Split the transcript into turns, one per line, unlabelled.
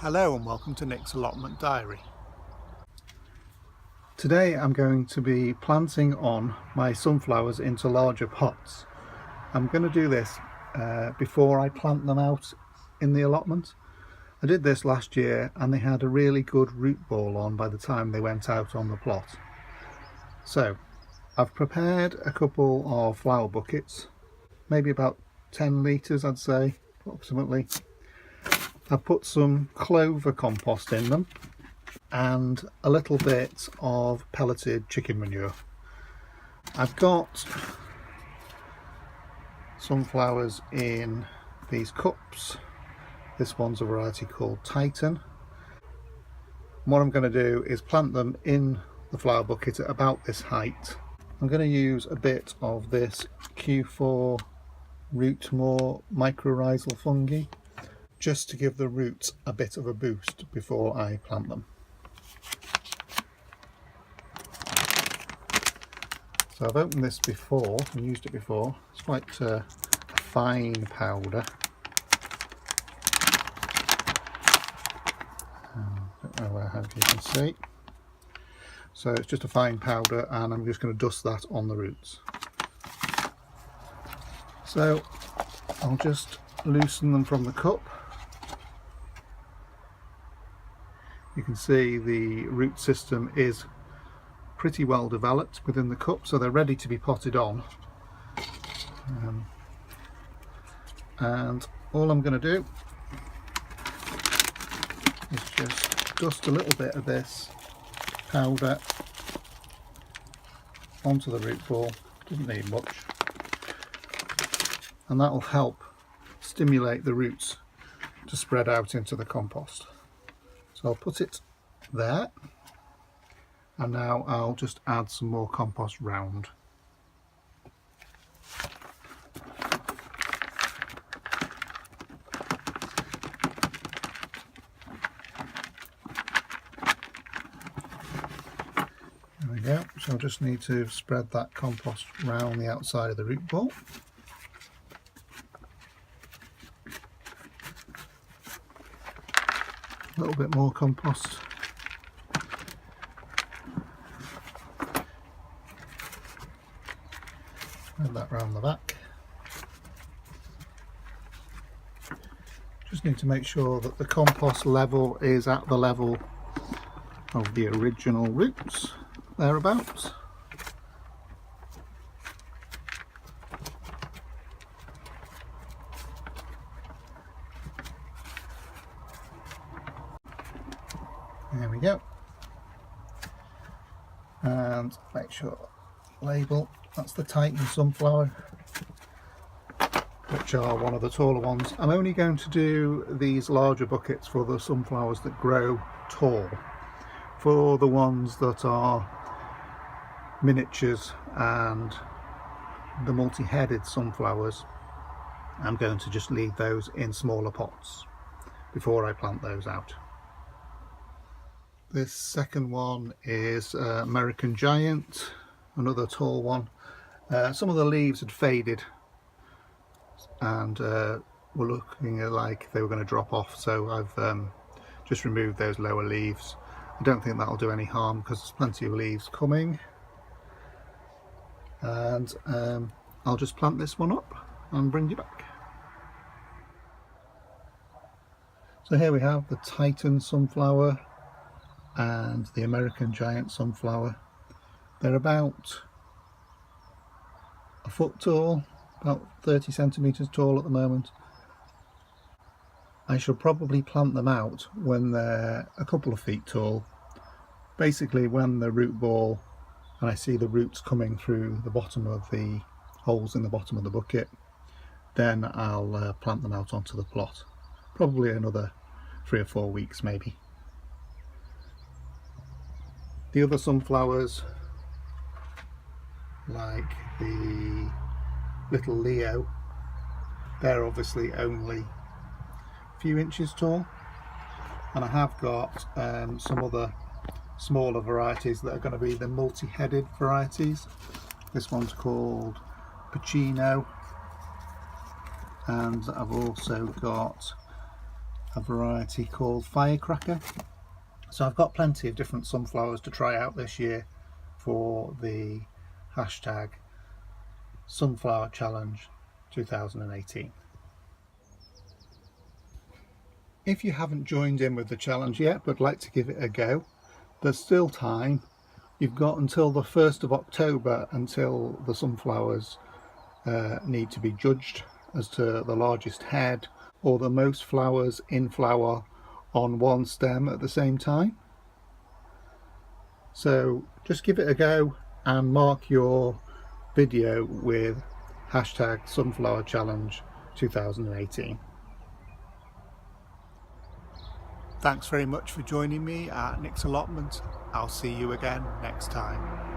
Hello and welcome to Nick's Allotment Diary. Today I'm going to be planting on my sunflowers into larger pots. I'm going to do this before I plant them out in the allotment. I did this last year and they had a really good root ball on by the time they went out on the plot. So I've prepared a couple of flower buckets, maybe about 10 litres I'd say approximately. I've put some clover compost in them and a little bit of pelleted chicken manure. I've got sunflowers in these cups. This one's a variety called Titan. What I'm going to do is plant them in the flower bucket at about this height. I'm going to use a bit of this Q4 Rootmore mycorrhizal fungi just to give the roots a bit of a boost before I plant them. So I've opened this before and used it before. It's quite a fine powder. Don't know how you can see. So it's just a fine powder and I'm just going to dust that on the roots. So I'll just loosen them from the cup. You can see the root system is pretty well developed within the cup, so they're ready to be potted on. And all I'm going to do is just dust a little bit of this powder onto the root ball. Doesn't need much, and that will help stimulate the roots to spread out into the compost. So I'll put it there, and now I'll just add some more compost round. There we go. So I just need to spread that compost round the outside of the root ball. A little bit more compost. Add that round the back. Just need to make sure that the compost level is at the level of the original roots, thereabouts. There we go. And make sure label, that's the Titan sunflower, which are one of the taller ones. I'm only going to do these larger buckets for the sunflowers that grow tall. For the ones that are miniatures and the multi-headed sunflowers, I'm going to just leave those in smaller pots before I plant those out. This second one is American Giant, another tall one. Some of the leaves had faded and were looking like they were going to drop off, so I've just removed those lower leaves. I don't think that'll do any harm because there's plenty of leaves coming. And I'll just plant this one up and bring you back. So here we have the Titan sunflower and the American Giant sunflower. They're about a foot tall, about 30 centimeters tall at the moment. I shall probably plant them out when they're a couple of feet tall. Basically when the root ball and I see the roots coming through the bottom of the holes in the bottom of the bucket, then I'll plant them out onto the plot. Probably another 3 or 4 weeks maybe. The other sunflowers, like the little Leo, they're obviously only a few inches tall, and I have got some other smaller varieties that are going to be the multi-headed varieties. This one's called Pacino, and I've also got a variety called Firecracker. So I've got plenty of different sunflowers to try out this year for the hashtag Sunflower Challenge 2018. If you haven't joined in with the challenge yet but like to give it a go, there's still time. You've got until the 1st of October until the sunflowers need to be judged as to the largest head or the most flowers in flower on one stem at the same time. So just give it a go and mark your video with hashtag Sunflower Challenge 2018. Thanks very much for joining me at Nick's Allotment. I'll see you again next time.